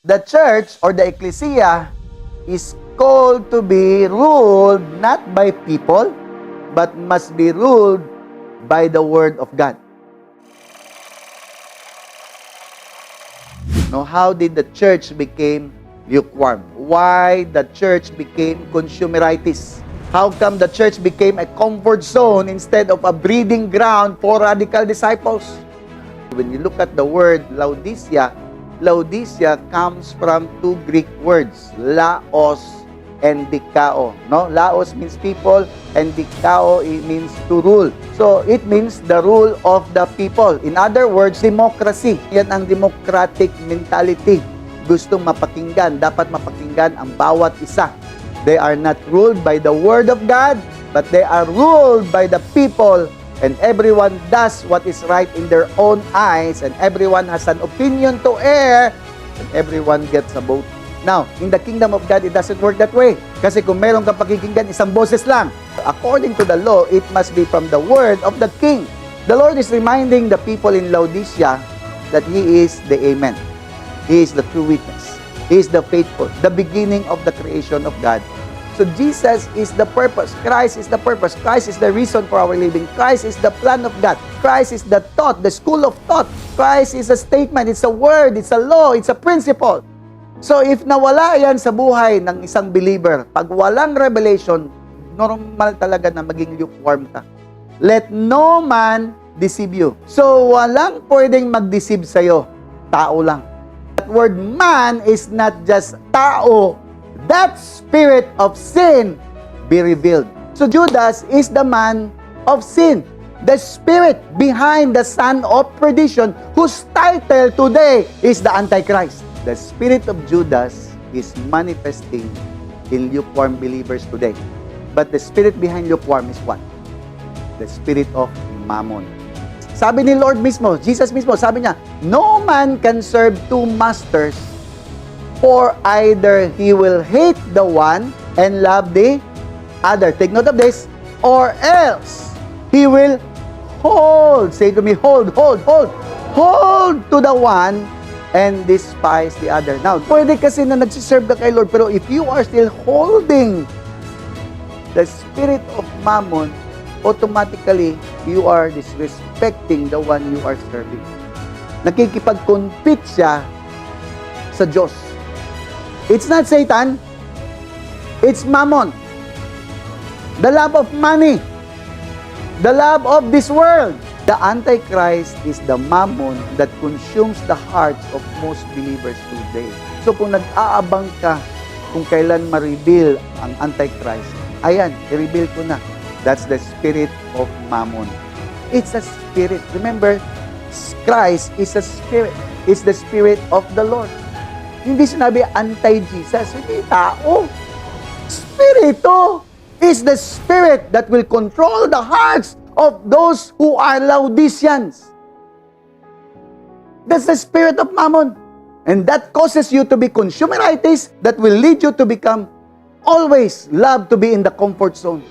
The church or the ecclesia is called to be ruled not by people, but must be ruled by the Word of God. Now, how did the church become lukewarm? Why the church became consumeritis? How come the church became a comfort zone instead of a breeding ground for radical disciples? When you look at the word Laodicea, Laodicea comes from two Greek words, laos and dikao. No? Laos means people and dikao means to rule. So it means the rule of the people. In other words, democracy. Yan ang democratic mentality. Gustong mapakinggan, dapat mapakinggan ang bawat isa. They are not ruled by the Word of God, but they are ruled by the people, and everyone does what is right in their own eyes, and everyone has an opinion to air, and everyone gets a vote. Now, in the kingdom of God, it doesn't work that way. Kasi kung meron kang pakikinggan, isang boses lang. According to the law, it must be from the word of the king. The Lord is reminding the people in Laodicea that He is the Amen. He is the true witness. He is the faithful, the beginning of the creation of God. So Jesus is the purpose. Christ is the purpose. Christ is the reason for our living. Christ is the plan of God. Christ is the thought, the school of thought. Christ is a statement, it's a word, it's a law, it's a principle. So if nawala yan sa buhay ng isang believer, pag walang revelation, normal talaga na maging lukewarm ka. Let no man deceive you. So walang pwedeng mag-deceive sa'yo. Tao lang. That word man is not just tao. That spirit of sin be revealed. So Judas is the man of sin. The spirit behind the son of perdition, whose title today is the Antichrist. The spirit of Judas is manifesting in lukewarm believers today. But the spirit behind lukewarm is what? The spirit of Mammon. Sabi ni Lord mismo, Jesus mismo, sabi niya, no man can serve two masters, for either he will hate the one and love the other. Take note of this. Or else he will hold. Say to me, hold, hold, hold. Hold to the one and despise the other. Now, pwede kasi na nagsiserve ka kay Lord, pero if you are still holding the spirit of Mammon, automatically, you are disrespecting the one you are serving. Nakikipag-compete siya sa Diyos. It's not Satan. It's Mammon. The love of money. The love of this world. The Antichrist is the Mammon that consumes the hearts of most believers today. So kung nag-aabang ka kung kailan ma-reveal ang Antichrist, ayan, i-reveal ko na. That's the spirit of Mammon. It's a spirit. Remember, Christ is a spirit. It's the spirit of the Lord. Hindi sinabi anti-Jesus, hindi tao. Spirito is the spirit that will control the hearts of those who are Laodiceans. That's the spirit of Mammon. And that causes you to be consumeritis, that will lead you to become always love to be in the comfort zone.